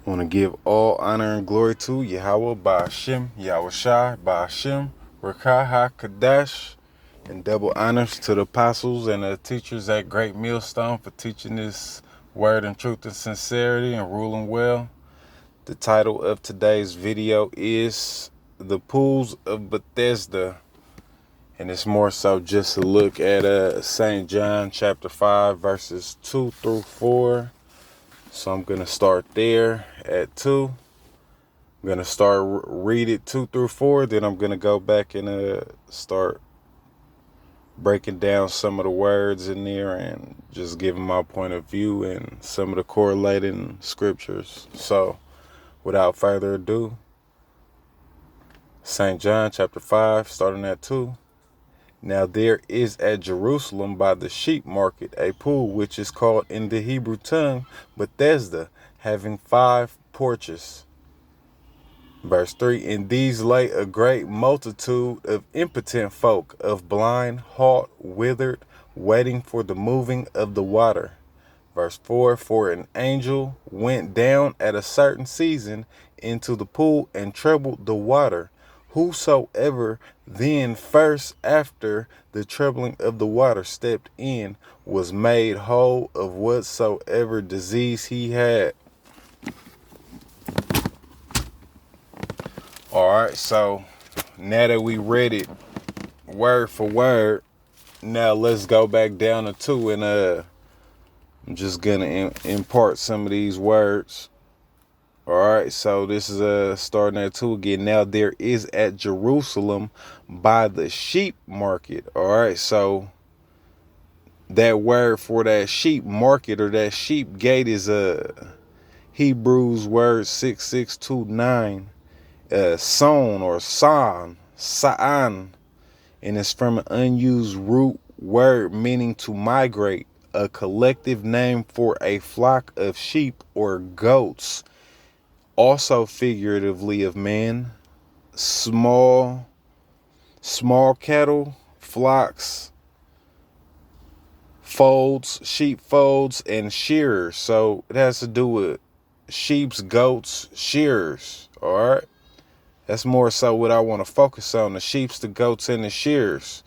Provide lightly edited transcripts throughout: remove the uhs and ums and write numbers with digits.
I want to give all honor and glory to Yahweh Ba'ashem, Yahweh Shai, Ba'ashem, Rekah HaKadosh, and double honors to the apostles and the teachers at Great Millstone for teaching this word in truth and sincerity and ruling well. The title of today's video is The Pools of Bethesda, and it's more so just a look at St. John chapter 5 verses 2 through 4. So I'm going to start there at 2. I'm going to start read it 2 through 4. Then I'm going to go back and start breaking down some of the words in there and just giving my point of view and some of the correlating scriptures. So without further ado, St. John chapter 5, starting at 2. Now there is at Jerusalem by the sheep market a pool which is called in the Hebrew tongue Bethesda, having 5 porches. Verse 3, in these lay a great multitude of impotent folk, of blind, halt, withered, waiting for the moving of the water. Verse 4, for an angel went down at a certain season into the pool and troubled the water. Whosoever then first after the troubling of the water stepped in was made whole of whatsoever disease he had. Alright, so now that we read it word for word, now let's go back down to 2 and I'm just gonna impart some of these words. Alright, so this is starting at 2 again. Now there is at Jerusalem by the sheep market. Alright, so that word for that sheep market or that sheep gate is Hebrews word 6629. Son or sa'an, and it's from an unused root word meaning to migrate, a collective name for a flock of sheep or goats, also figuratively of men, small cattle, flocks, folds, sheep folds, and shearers. So it has to do with sheep's, goats, shearers. All right. That's more so what I want to focus on, the sheeps, the goats, and the shears.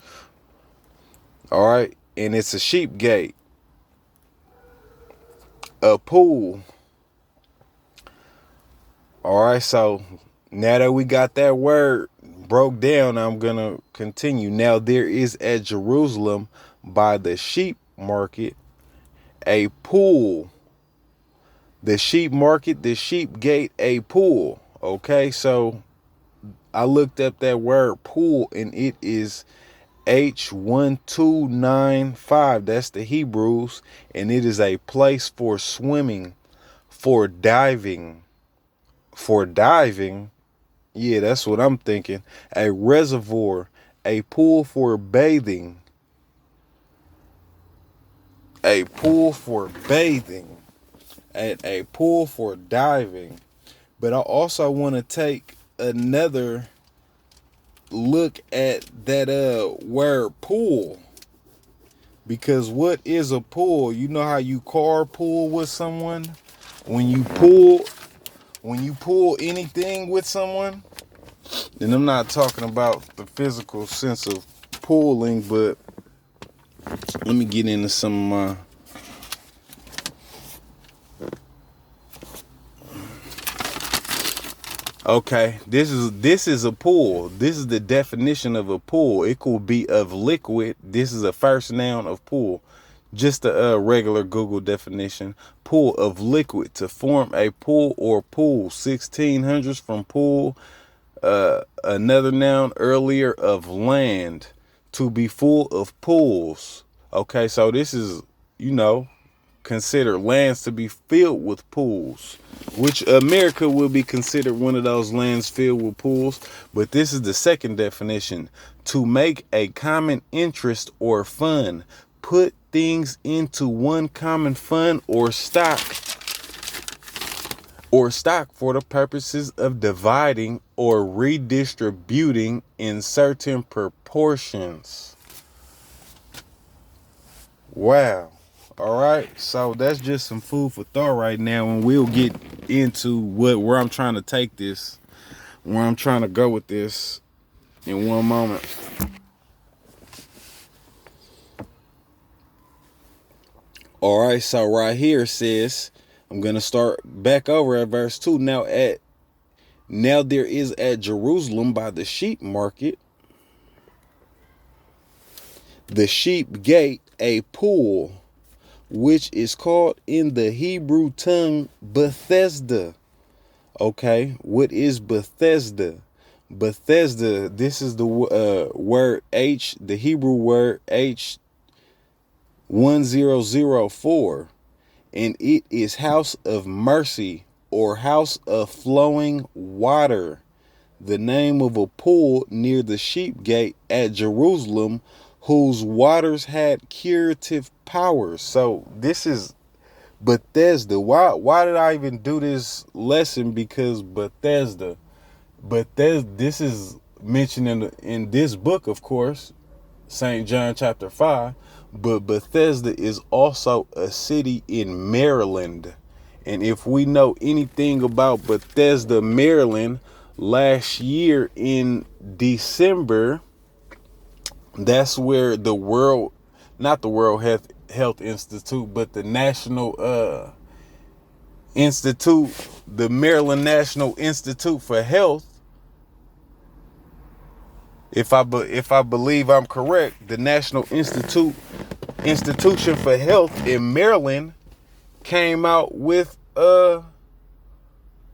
All right. And it's a sheep gate. A pool. All right. So now that we got that word broke down, I'm going to continue. Now there is at Jerusalem by the sheep market a pool. The sheep market, the sheep gate, a pool. Okay. So I looked up that word pool and it is H1295. That's the Hebrews, and it is a place for swimming, for diving. Yeah, that's what I'm thinking. A reservoir, a pool for bathing. A pool for bathing. And a pool for diving. But I also want to take another look at that word pool, because what is a pool? You know how you carpool with someone? When you pull anything with someone, and I'm not talking about the physical sense of pulling, but let me get into some of my okay, this is a pool. This is the definition of a pool. It could be of liquid. This is a first noun of pool. Just a regular Google definition. Pool of liquid, to form a pool or pool. 1600s from pool. Another noun earlier of land. To be full of pools. Okay, so this is, consider lands to be filled with pools, which America will be considered one of those lands filled with pools. But this is the second definition: to make a common interest or fund, put things into one common fund or stock for the purposes of dividing or redistributing in certain proportions. Wow. All right, so that's just some food for thought right now, and we'll get into where I'm trying to take this, where I'm trying to go with this in one moment. All right, so right here it says, I'm going to start back over at verse 2. Now there is at Jerusalem by the sheep market, the sheep gate, a pool, which is called in the Hebrew tongue Bethesda. Okay, what is Bethesda? Bethesda, this is the word H, the Hebrew word H1004, and it is house of mercy or house of flowing water, the name of a pool near the sheep gate at Jerusalem, whose waters had curative powers. So this is Bethesda. Why did I even do this lesson? Because Bethesda, this is mentioned in this book, of course, St. John chapter 5, but Bethesda is also a city in Maryland. And if we know anything about Bethesda, Maryland, last year in December, that's where the not the World Health Institute, but the National Institute, the Maryland National Institute for Health, if I believe I'm correct, the National Institution for Health in Maryland came out with a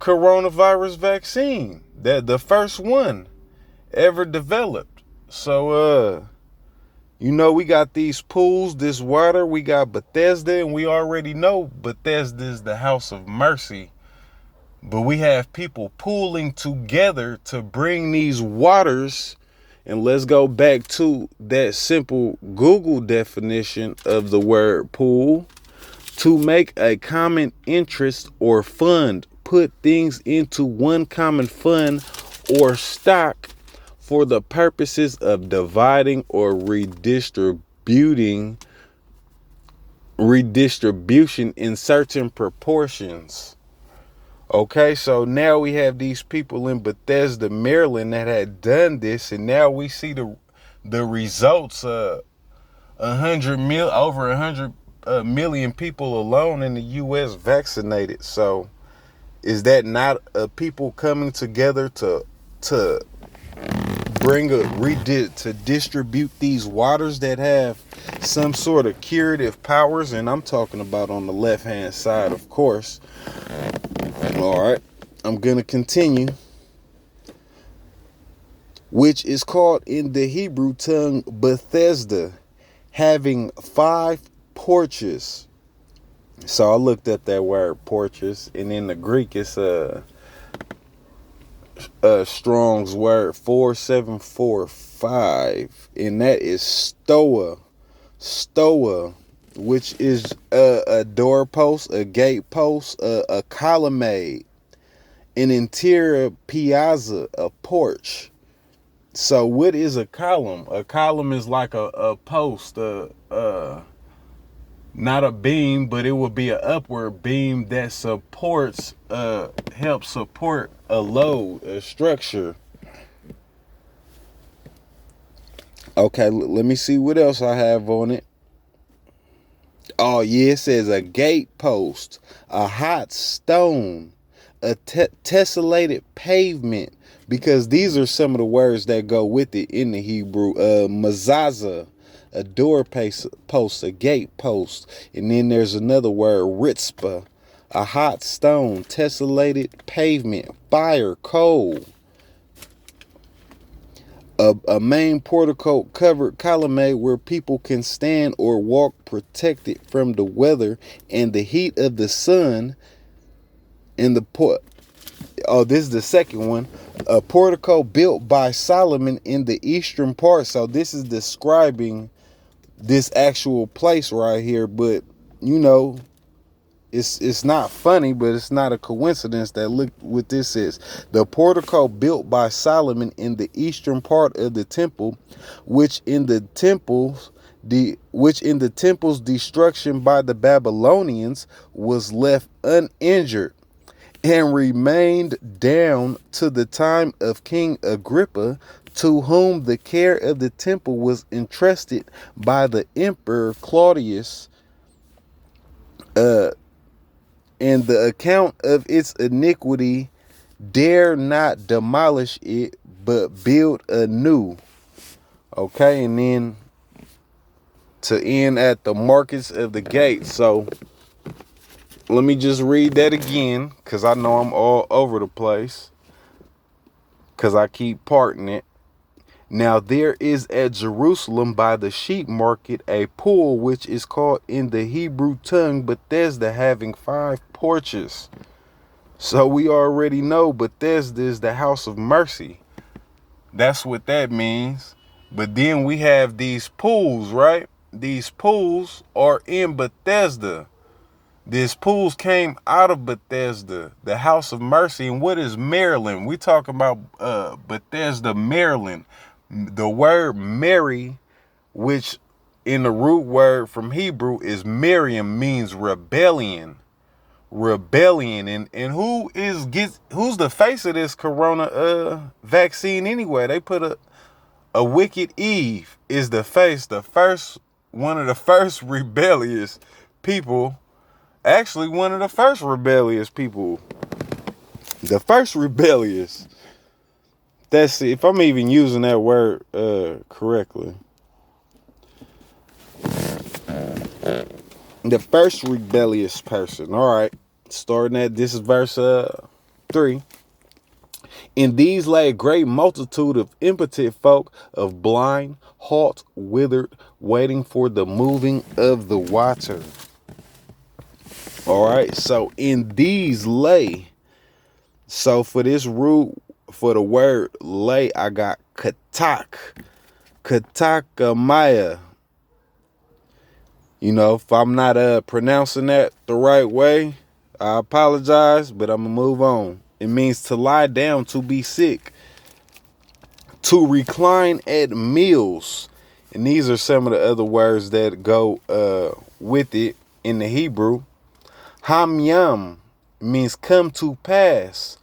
coronavirus vaccine, that the first one ever developed. So we got these pools, this water, we got Bethesda, and we already know Bethesda is the house of mercy. But we have people pooling together to bring these waters. And let's go back to that simple Google definition of the word pool: to make a common interest or fund, put things into one common fund or stock for the purposes of dividing or redistribution in certain proportions. Okay, so now we have these people in Bethesda, Maryland that had done this, and now we see the results. Over 100 million people alone in the U.S. vaccinated. So is that not people coming together to to distribute these waters that have some sort of curative powers? And I'm talking about on the left hand side, of course. All right, I'm gonna continue. Which is called in the Hebrew tongue Bethesda, having 5 porches. So I looked at that word porches, and in the Greek it's a Strong's word 4745, and that is stoa, which is a doorpost, a gatepost, a colonnade, an interior piazza, a porch. So what is a column? A column is like a post, not a beam, but it would be an upward beam that supports, helps support a load, a structure. Okay, let me see what else I have on it. Oh yeah, it says a gate post, a hot stone, a tessellated pavement, because these are some of the words that go with it in the Hebrew. Mazazah, a door post, a gate post, and then there's another word, ritzpah, a hot stone, tessellated pavement, fire, coal. A main portico covered colonnade where people can stand or walk protected from the weather and the heat of the sun. In the this is the second one. A portico built by Solomon in the eastern part. So this is describing this actual place right here, but it's not funny, but it's not a coincidence that look what this is. The portico built by Solomon in the eastern part of the temple, which in the temple's destruction by the Babylonians was left uninjured, and remained down to the time of King Agrippa, to whom the care of the temple was entrusted by the Emperor Claudius, and the account of its iniquity dare not demolish it, but build anew. Okay, and then to end at the markets of the gate. So let me just read that again, because I know I'm all over the place, because I keep parting it. Now there is at Jerusalem by the sheep market a pool, which is called in the Hebrew tongue Bethesda, having 5 porches. So we already know Bethesda is the house of mercy. That's what that means. But then we have these pools, right? These pools are in Bethesda. These pools came out of Bethesda, the house of mercy. And what is Maryland? We talking about Bethesda, Maryland. The word Mary, which in the root word from Hebrew is Miriam, means rebellion. Rebellion. And who's the face of this corona vaccine anyway? They put a wicked Eve is the face, one of the first rebellious people. Actually, one of the first rebellious people. The first rebellious. That's if I'm even using that word correctly. The first rebellious person. All right. Starting at this is verse 3. In these lay a great multitude of impotent folk, of blind, halt, withered, waiting for the moving of the water. All right. So in these lay. So for this root, for the word lay, I got katak. Katakamaya. You know, if I'm not pronouncing that the right way, I apologize, but I'm going to move on. It means to lie down, to be sick, to recline at meals. And these are some of the other words that go with it in the Hebrew. Hamyam means come to pass.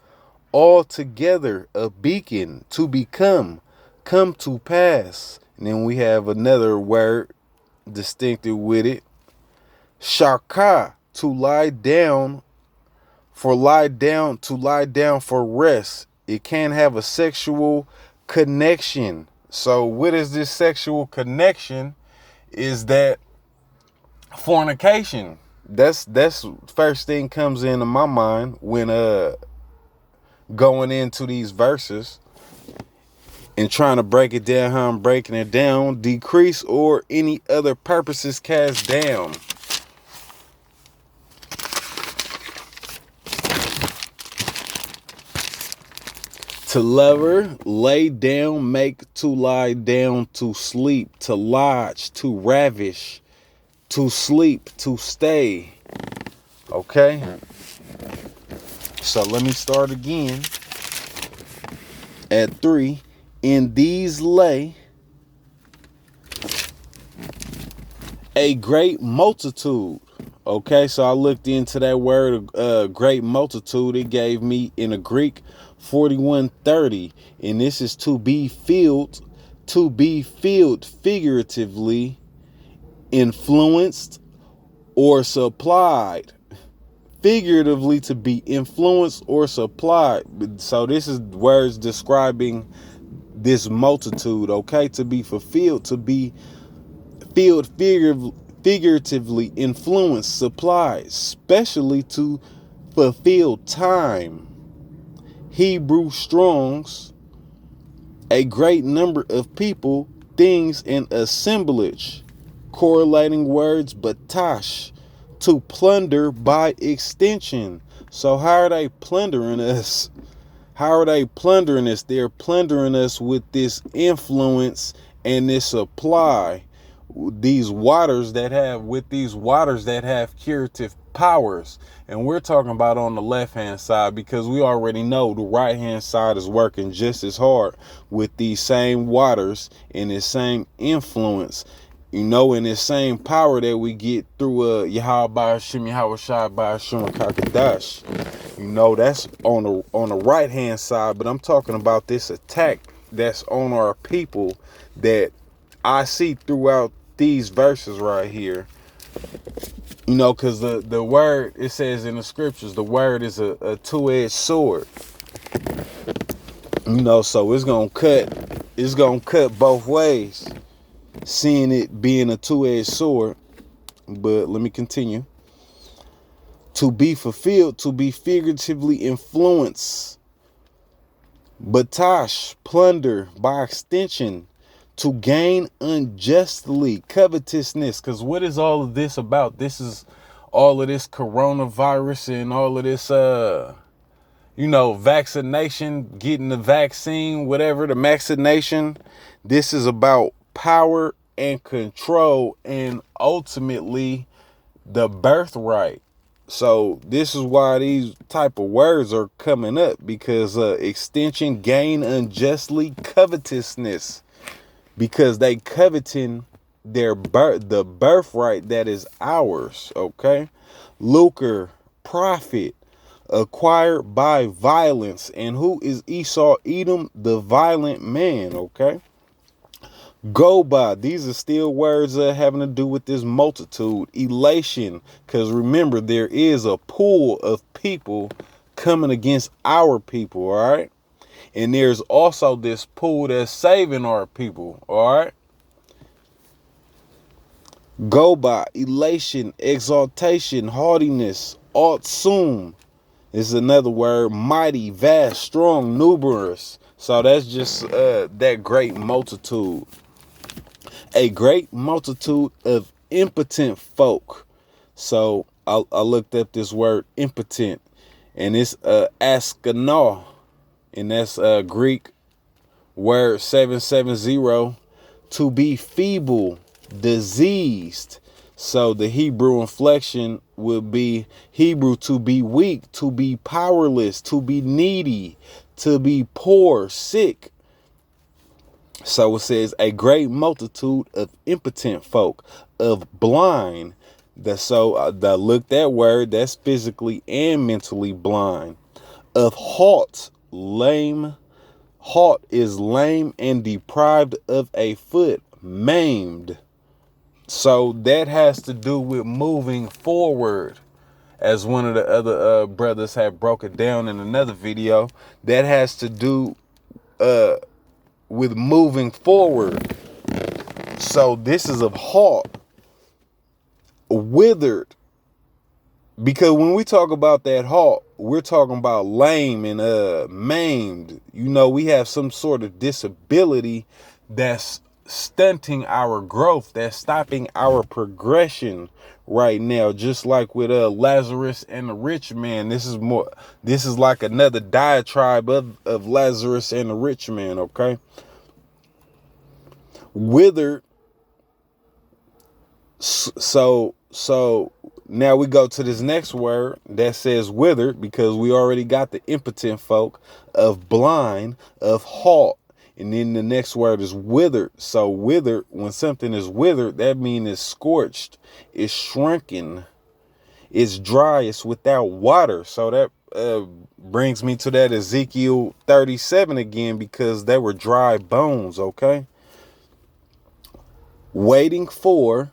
Altogether, a beacon, to become, come to pass. And then we have another word distinctive with it. Shaka, to lie down, to lie down for rest. It can have a sexual connection. So what is this sexual connection? Is that fornication. That's first thing comes into my mind when going into these verses and trying to break it down how I'm breaking it down. Decrease or any other purposes cast down. To lover, lay down, make to lie down, to sleep, to lodge, to ravish, to sleep, to stay. Okay? So let me start again at 3. In these lay a great multitude. Okay, so I looked into that word, great multitude. It gave me in a Greek 4130, and this is to be filled figuratively, influenced or supplied. Figuratively, to be influenced or supplied. So this is words describing this multitude, okay? To be fulfilled, to be filled figuratively, influenced, supplied, especially to fulfill time. Hebrew Strongs, a great number of people, things, and assemblage. Correlating words, batash, to plunder by extension. So how are they plundering us? How are they plundering us? They're plundering us with this influence and this supply. These waters that have curative powers. And we're talking about on the left hand side, because we already know the right hand side is working just as hard with these same waters and this same influence, you know, and this same power that we get through Yahweh Ba'ashim, Yahweh Shai Ba'ashim Kakadash. That's on the right hand side, but I'm talking about this attack that's on our people that I see throughout these verses right here. Because the word, it says in the scriptures, the word is a two-edged sword. So it's gonna cut both ways, seeing it being a two-edged sword. But let me continue. To be fulfilled, to be figuratively influenced. Batash, plunder, by extension, to gain unjustly, covetousness. Because what is all of this about? This is all of this coronavirus and all of this, vaccination, getting the vaccine, whatever, the vaccination. This is about power and control and ultimately the birthright. So this is why these type of words are coming up, because extension, gain unjustly, covetousness, because they coveting the birthright that is ours. Okay, lucre, profit, acquired by violence. And who is Esau, Edom, the violent man? Okay. Go by. These are still words having to do with this multitude. Elation. Because remember, there is a pool of people coming against our people. All right. And there's also this pool that's saving our people. All right. Go by. Elation, exaltation, haughtiness, altsum is another word. Mighty, vast, strong, numerous. So that's just that great multitude. A great multitude of impotent folk. So I looked up this word impotent, and it's askano, and that's a Greek word 770, to be feeble, diseased. So the Hebrew inflection would be Hebrew, to be weak, to be powerless, to be needy, to be poor, sick. So it says a great multitude of impotent folk, of blind. Look, that word, that's physically and mentally blind. Of halt, lame. Halt is lame and deprived of a foot, maimed. So that has to do with moving forward. As one of the other brothers had broken down in another video, that has to do with moving forward. So this is of halt, withered, because when we talk about that halt, we're talking about lame and maimed. We have some sort of disability that's stunting our growth, that's stopping our progression right now. Just like with Lazarus and the rich man. This is like another diatribe of Lazarus and the rich man. Okay. Withered. So now we go to this next word that says withered, because we already got the impotent folk, of blind, of halt. And then the next word is withered. So withered, when something is withered, that means it's scorched, it's shrunken, it's dry, it's without water. So that brings me to that Ezekiel 37 again, because they were dry bones. Okay. Waiting for.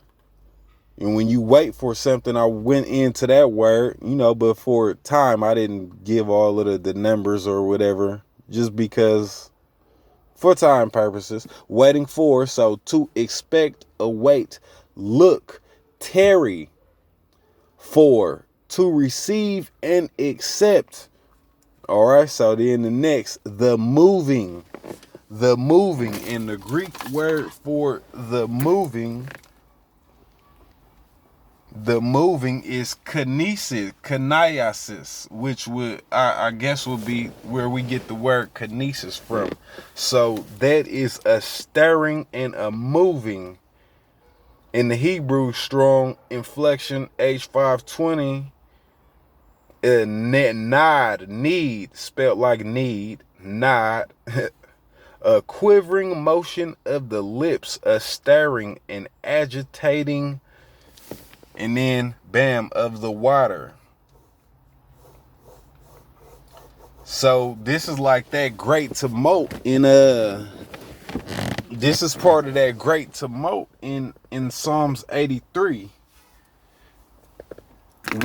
And when you wait for something, I went into that word, but for time, I didn't give all of the numbers or whatever, just because for time purposes. Waiting for, so to expect, await, look, tarry, for, to receive and accept. All right. So then the next, the moving, and the Greek word for the moving is kinesis, which would, I guess, would be where we get the word kinesis from. So that is a stirring and a moving. In the Hebrew, strong inflection, H520, nod, need, spelled like need, nod, a quivering motion of the lips, a stirring and agitating, and then bam, of the water. So this is like that great tumult in this is part of that great tumult in Psalms 83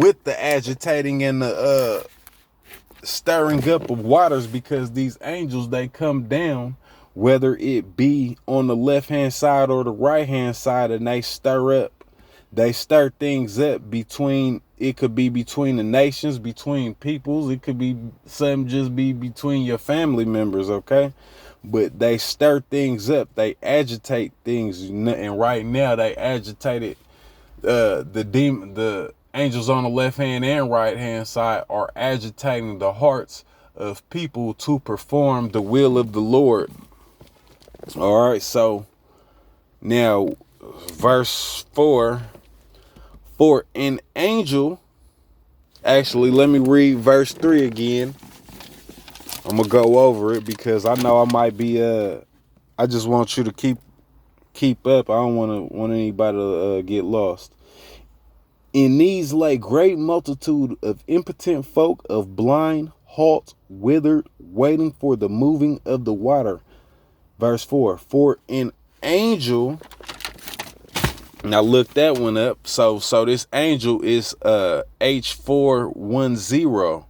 with the agitating and the stirring up of waters, because these angels, they come down, whether it be on the left hand side or the right hand side, and they stir things up between, it could be between the nations, between peoples, it could be some just be between your family members, okay? But they stir things up, they agitate things, and right now they agitated the angels on the left hand and right hand side are agitating the hearts of people to perform the will of the Lord. All right, so now verse 4, for an angel, actually let me read verse 3 again. I'm gonna go over it because I know I might be I just want you to keep up. I don't want anybody to get lost. In these lay great multitude of impotent folk, of blind, halt, withered, waiting for the moving of the water. Verse 4, for an angel, now look that one up. So this angel is H410,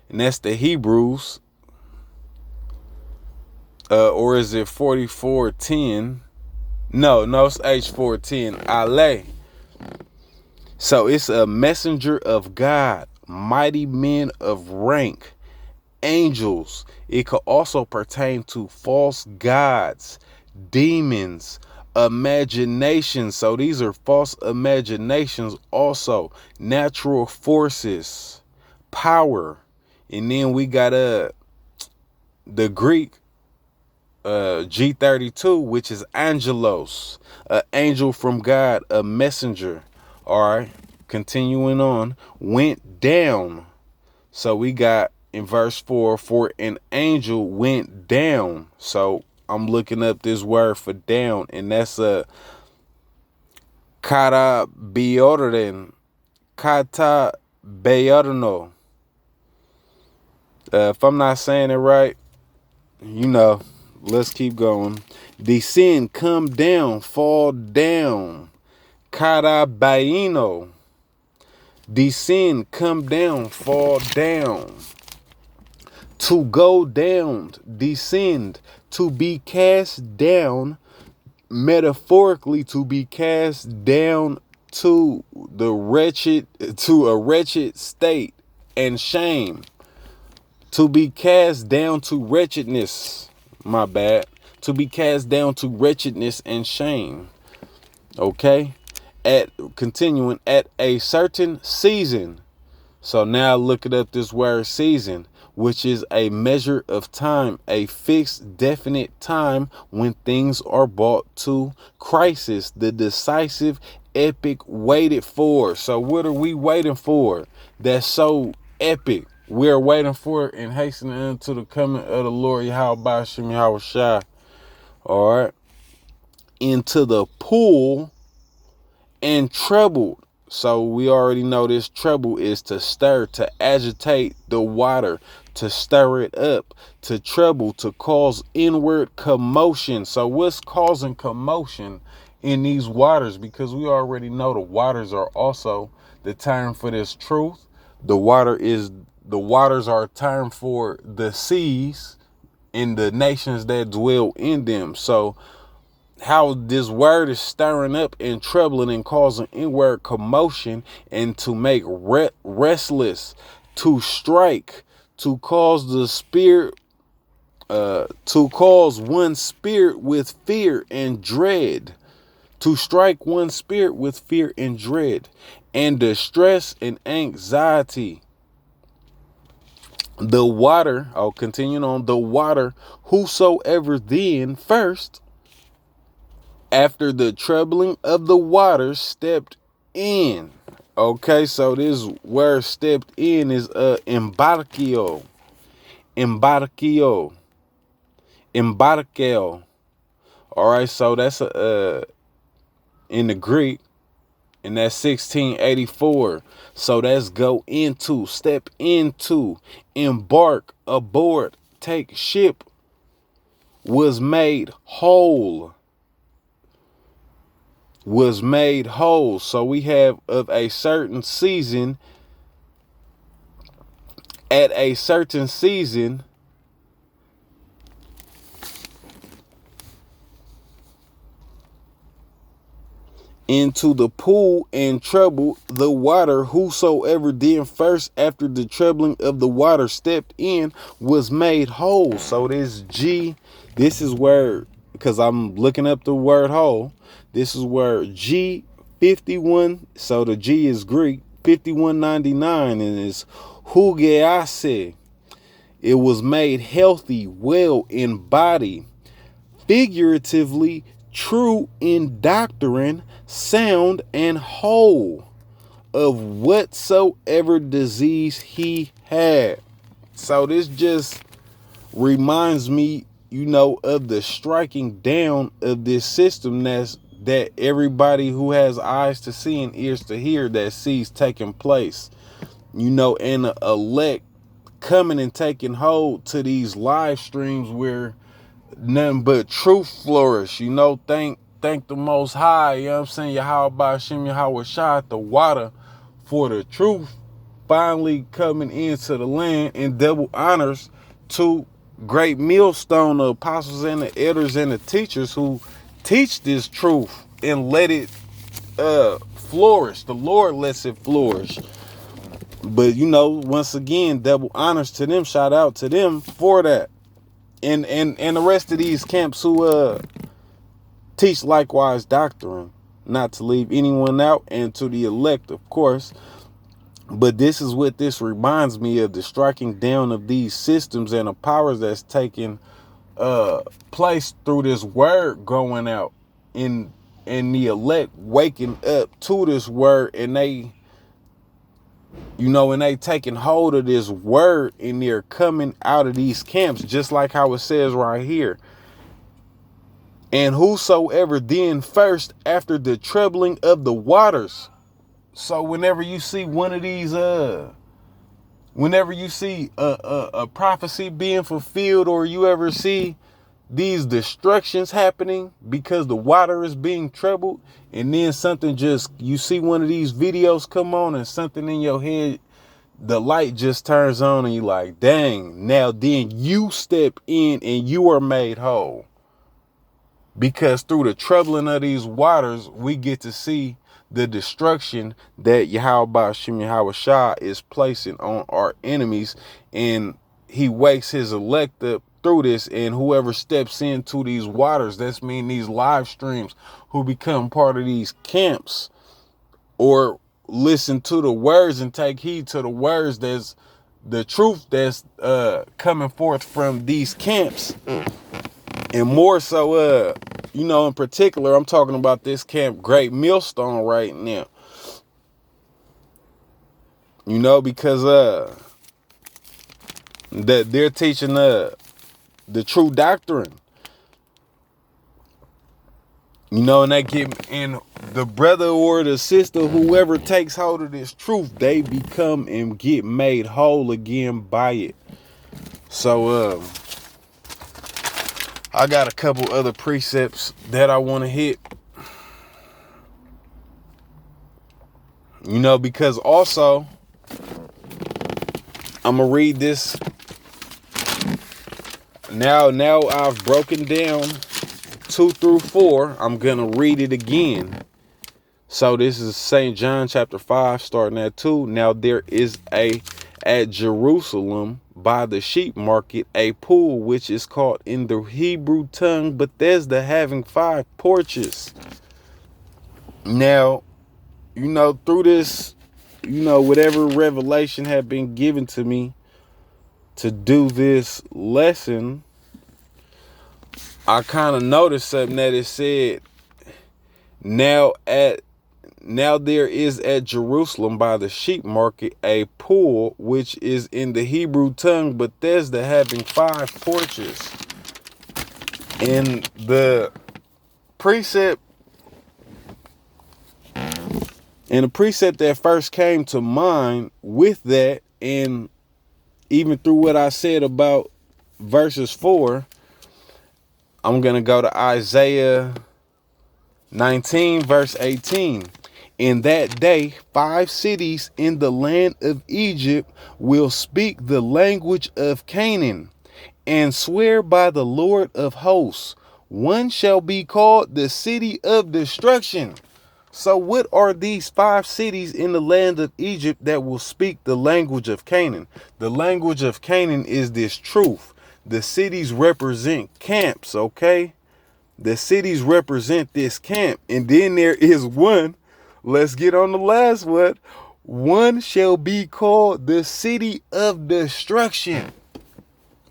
and that's the Hebrews. Or is it 4410? No, it's H410. Ale. So it's a messenger of God, mighty men of rank, angels. It could also pertain to false gods, demons, imaginations. So these are false imaginations also, natural forces, power. And then we got the Greek G32, which is angelos, an angel from God, a messenger. All right, continuing on, went down. So we got in verse 4, for an angel went down. So I'm looking up this word for down, and that's a kata beorden, kata beorno. If I'm not saying it right, let's keep going. Descend, come down, fall down. Karabaino. Descend, come down, fall down. To go down, descend, to be cast down, metaphorically to be cast down to a wretched state and shame. To be cast down to wretchedness, to be cast down to wretchedness and shame. Okay? Continuing, at a certain season. So now looking up this word season, which is a measure of time, a fixed, definite time when things are brought to crisis, the decisive, epic, waited for. So what are we waiting for? That's so epic. We're waiting for it and hastening unto the coming of the Lord Yahweh Shem Yahweh Shai. All right. Into the pool and troubled. So we already know this trouble is to stir, to agitate the water, to stir it up, to trouble, to cause inward commotion. So what's causing commotion in these waters? Because we already know the waters are also the term for this truth. The waters are a term for the seas and the nations that dwell in them. So how this word is stirring up and troubling and causing inward commotion, and to make restless, to strike, to cause the spirit, to cause one spirit with fear and dread, to strike one spirit with fear and dread, and distress and anxiety. The water, continuing on, the water, whosoever then first, after the troubling of the waters, stepped in. Okay, so this word stepped in is embarkio. Embarkio. Embarkeo. All right, so that's in the Greek, and that's 1684. So that's go into, step into, embark, aboard, take ship, was made whole. Was made whole. So we have of a certain season, at a certain season, into the pool and trouble the water. Whosoever then first after the troubling of the water stepped in was made whole. So this is where, because I'm looking up the word whole, this is where G 51, so the G is Greek, 5199, and it's hugease. It was made healthy, well in body, figuratively true in doctrine, sound and whole of whatsoever disease he had. So this just reminds me, of the striking down of this system that everybody who has eyes to see and ears to hear that sees taking place, and the elect coming and taking hold to these live streams where nothing but truth flourish. Thank the Most High, I'm saying, Yahweh Ba'ashem, Yahweh Shah, the water for the truth finally coming into the land, and double honors to great millstone, the apostles and the elders and the teachers who teach this truth and let it flourish. The Lord lets it flourish. But once again, double honors to them. Shout out to them for that. And the rest of these camps who teach likewise doctrine, not to leave anyone out, and to the elect, of course. But this is what this reminds me of, the striking down of these systems and the powers that's taking place through this word going out, and the elect waking up to this word, and they and they taking hold of this word, and they're coming out of these camps, just like how it says right here. And whosoever then first after the troubling of the waters. So whenever you see one of these, whenever you see a prophecy being fulfilled, or you ever see these destructions happening because the water is being troubled, and then something you see one of these videos come on, and something in your head, the light just turns on, and you're like, dang, now then you step in and you are made whole. Because through the troubling of these waters, we get to see the destruction that Yahweh Ba'ashem Yahweh Shah is placing on our enemies, and he wakes his elect up through this, and whoever steps into these waters, that's mean these live streams, who become part of these camps, or listen to the words and take heed to the words, that's the truth that's coming forth from these camps. And more so, in particular, I'm talking about this camp, Great Millstone, right now. Because that they're teaching the true doctrine. And they get in, the brother or the sister, whoever takes hold of this truth, they become and get made whole again by it. So I got a couple other precepts that I want to hit. Because also, I'm going to read this. Now I've broken down 2 through 4. I'm going to read it again. So this is St. John chapter 5, starting at 2. Now there is at Jerusalem by the sheep market a pool, which is called in the Hebrew tongue Bethesda, having 5 porches. Now, through this, whatever revelation had been given to me to do this lesson, I kind of noticed something that it said, now there is at Jerusalem by the sheep market a pool, which is in the Hebrew tongue Bethesda, having 5 porches. And the precept And the precept that first came to mind with that, and even through what I said about verses 4, I'm going to go to Isaiah 19, verse 18. In that day, 5 cities in the land of Egypt will speak the language of Canaan and swear by the Lord of hosts. One shall be called the city of destruction. So what are these 5 cities in the land of Egypt that will speak the language of Canaan? The language of Canaan is this truth. The cities represent camps, okay? The cities represent this camp. And then there is one. Let's get on the last one. One shall be called the city of destruction.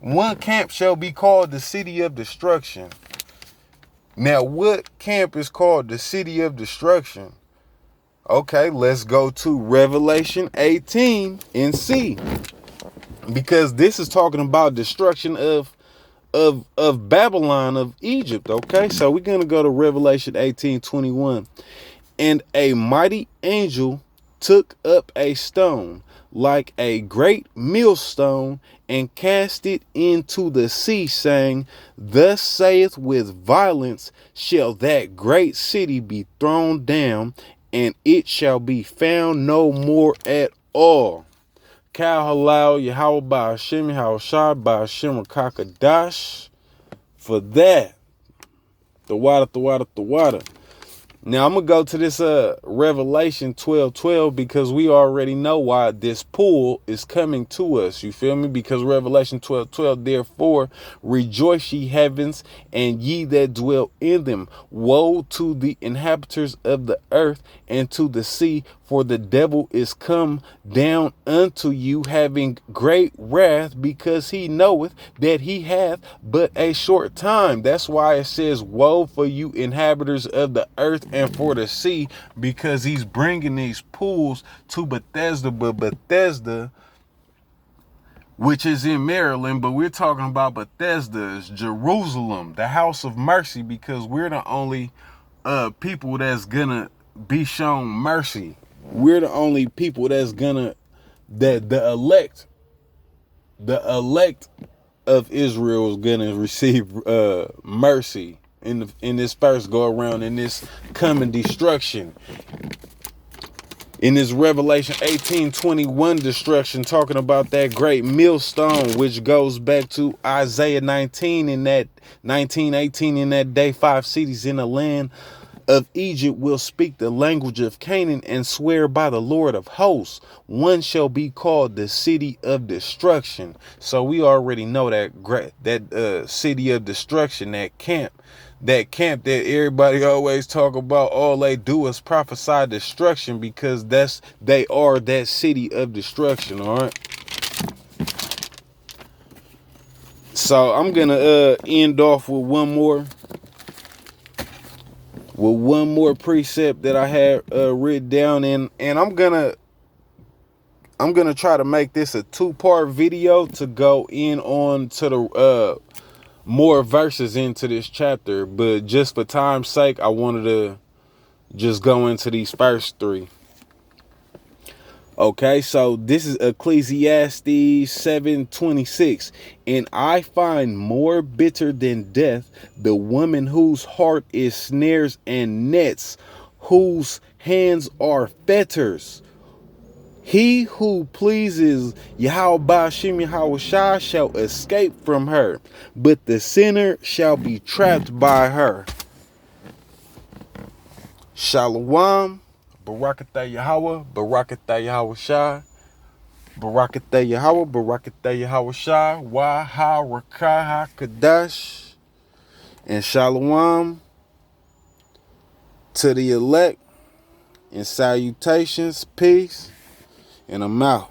One camp shall be called the city of destruction. Now, what camp is called the city of destruction? Okay, let's go to Revelation 18 and see. Because this is talking about destruction of Babylon, of Egypt. Okay, so we're going to go to Revelation 18:21. And a mighty angel took up a stone like a great millstone and cast it into the sea, saying, Thus saith with violence shall that great city be thrown down, and it shall be found no more at all. Kal halal Yahweh Ba'ashem Yahweh Shai Ba'ashem Rakakadash. For that, the water. Now I'm gonna go to this Revelation 12:12 because we already know why this pool is coming to us. You feel me? Because Revelation 12:12, therefore rejoice ye heavens and ye that dwell in them. Woe to the inhabitants of the earth and to the sea, for the devil is come down unto you, having great wrath, because he knoweth that he hath but a short time. That's why it says, woe for you inhabitants of the earth and for the sea, because he's bringing these pools to Bethesda. But Bethesda, which is in Maryland, but we're talking about Bethesda, is Jerusalem, the house of mercy, because we're the only people that's gonna be shown mercy. We're the only people that's gonna, that the elect of Israel is gonna receive mercy in this first go around, in this coming destruction, in this Revelation 18:21 destruction, talking about that great millstone, which goes back to Isaiah 19, in that 19:18. In that day, 5 cities in the land of Egypt will speak the language of Canaan and swear by the Lord of hosts. One shall be called the city of destruction. So we already know that city of destruction, that camp that everybody always talk about. All they do is prophesy destruction, because they are that city of destruction. All right. So I'm gonna end off with one more precept that I had written down, and I'm gonna try to make this a 2-part video to go in on to the more verses into this chapter, but just for time's sake, I wanted to just go into these first 3. Okay, so this is Ecclesiastes 7:26. And I find more bitter than death the woman whose heart is snares and nets, whose hands are fetters. He who pleases Yahweh Ba'ashem Yahweh Shai shall escape from her, but the sinner shall be trapped by her. Shalom. Barakatah Yahweh, Barakatah Yahweh Shai, Barakatah Yahweh, Barakatah Yahweh Shai, Waha Rakaha Kadash, and Shalom to the elect, and salutations, peace, and I'm out.